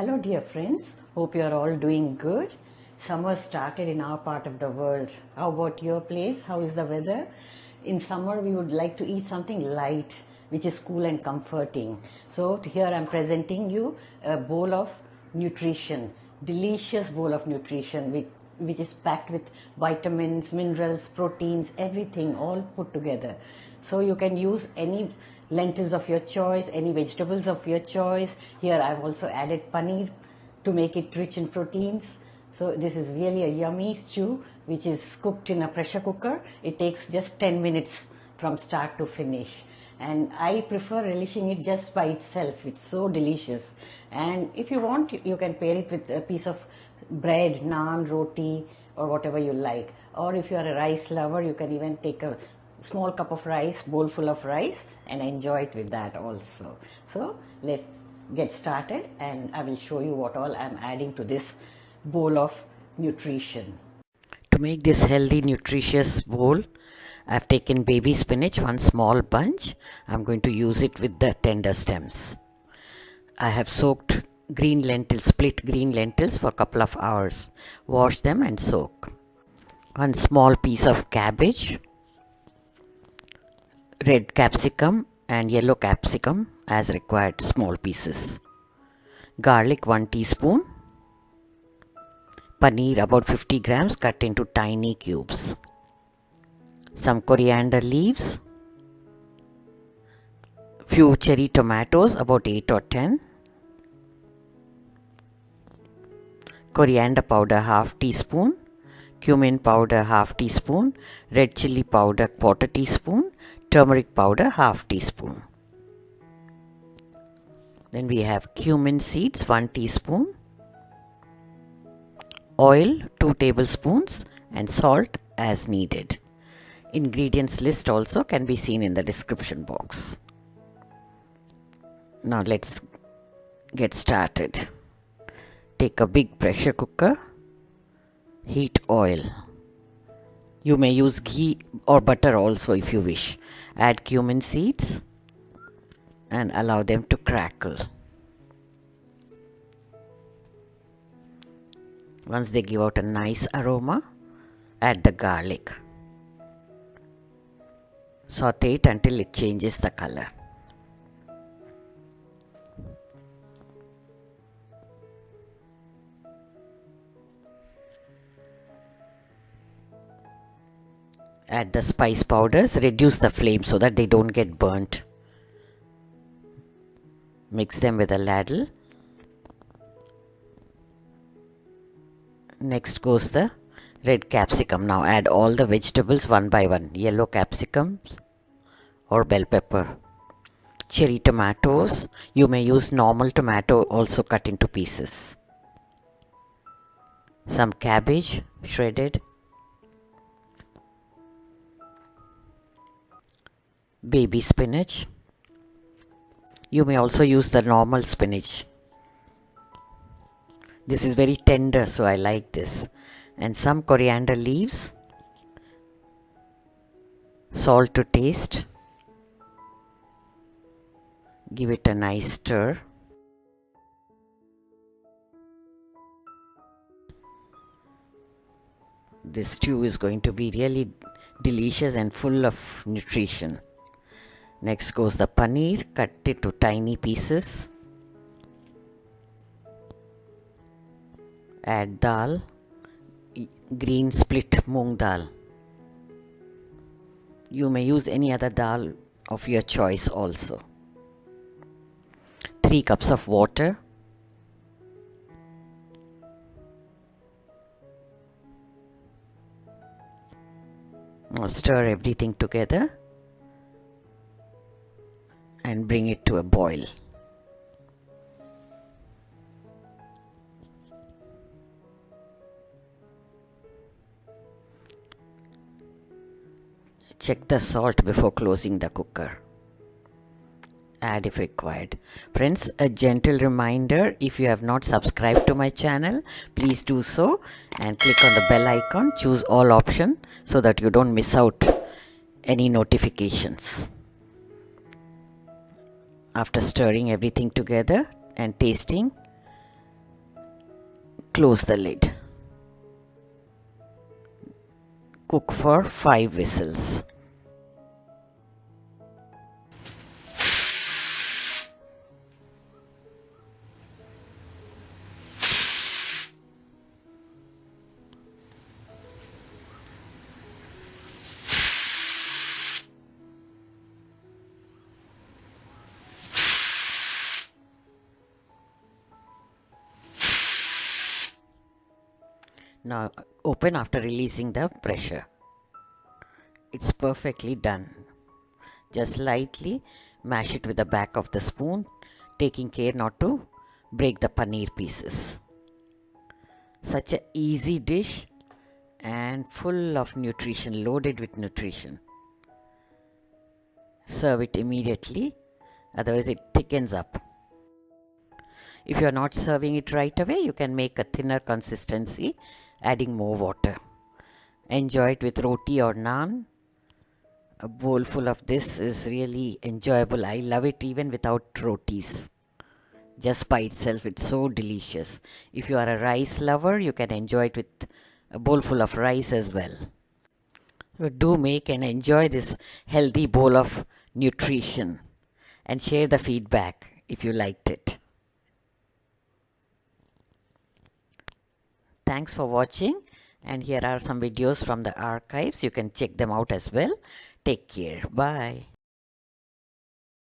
Hello dear friends, hope you are all doing good. Summer started in our part of the world. How about your place? How is the weather? In summer we would like to eat something light which is cool and comforting. So here I am presenting you a bowl of nutrition, delicious bowl of nutrition which is packed with vitamins, minerals, proteins, everything all put together. So you can use any lentils of your choice, any vegetables of your choice. Here I've also added paneer to make it rich in proteins. So this is really a yummy stew which is cooked in a pressure cooker. It takes just 10 minutes from start to finish. And I prefer relishing it just by itself. It's so delicious. And if you want, you can pair it with a piece of bread, naan, roti, or whatever you like. Or if you are a rice lover, you can even take a small cup of rice, bowl full of rice, and enjoy it with that also. So let's get started, and I will show you what all I'm adding to this bowl of nutrition. To make this healthy, nutritious bowl, I've taken baby spinach, one small bunch. I'm going to use it with the tender stems. I have soaked green lentils, split green lentils for a couple of hours. Wash them and soak. One small piece of cabbage, red capsicum and yellow capsicum as required, small pieces. Garlic 1 teaspoon. Paneer about 50 grams cut into tiny cubes. Some coriander leaves. Few cherry tomatoes, about 8 or 10. Coriander powder half teaspoon. Cumin powder half teaspoon. Red chilli powder 1/4 teaspoon. Turmeric powder half teaspoon. Then we have cumin seeds 1 teaspoon. Oil 2 tablespoons and salt as needed. Ingredients list also can be seen in the description box. Now let's get started. Take a big pressure cooker. Heat oil. You may use ghee or butter also if you wish. Add cumin seeds and allow them to crackle. Once they give out a nice aroma, add the garlic. Saute it until it changes the color. Add the spice powders, reduce the flame so that they don't get burnt. Mix them with a ladle. Next goes the red capsicum. Now add all the vegetables one by one. Yellow capsicums or bell pepper. Cherry tomatoes. You may use normal tomato also cut into pieces. Some cabbage shredded. Baby spinach. You may also use the normal spinach. This is very tender, so I like this. And some coriander leaves. Salt to taste. Give it a nice stir. This stew is going to be really delicious and full of nutrition. Next goes the paneer, cut it to tiny pieces. Add dal, green split moong dal. You may use any other dal of your choice also. 3 cups of water. Now stir everything together and bring it to a boil. Check the salt before closing the cooker. Add if required. Friends, a gentle reminder, if you have not subscribed to my channel, please do so and click on the bell icon, choose all option so that you don't miss out any notifications. After stirring everything together and tasting, close the lid. Cook for 5 whistles. Now open after releasing the pressure. It's perfectly done. Just lightly mash it with the back of the spoon, taking care not to break the paneer pieces. Such a easy dish and full of nutrition, loaded with nutrition. Serve it immediately, otherwise it thickens up. If you are not serving it right away, you can make a thinner consistency, adding more water. Enjoy it with roti or naan. A bowl full of this is really enjoyable. I love it even without rotis. Just by itself, it's so delicious. If you are a rice lover, you can enjoy it with a bowl full of rice as well. So do make and enjoy this healthy bowl of nutrition and share the feedback if you liked it. Thanks for watching, and here are some videos from the archives. You can check them out as well. Take care. Bye.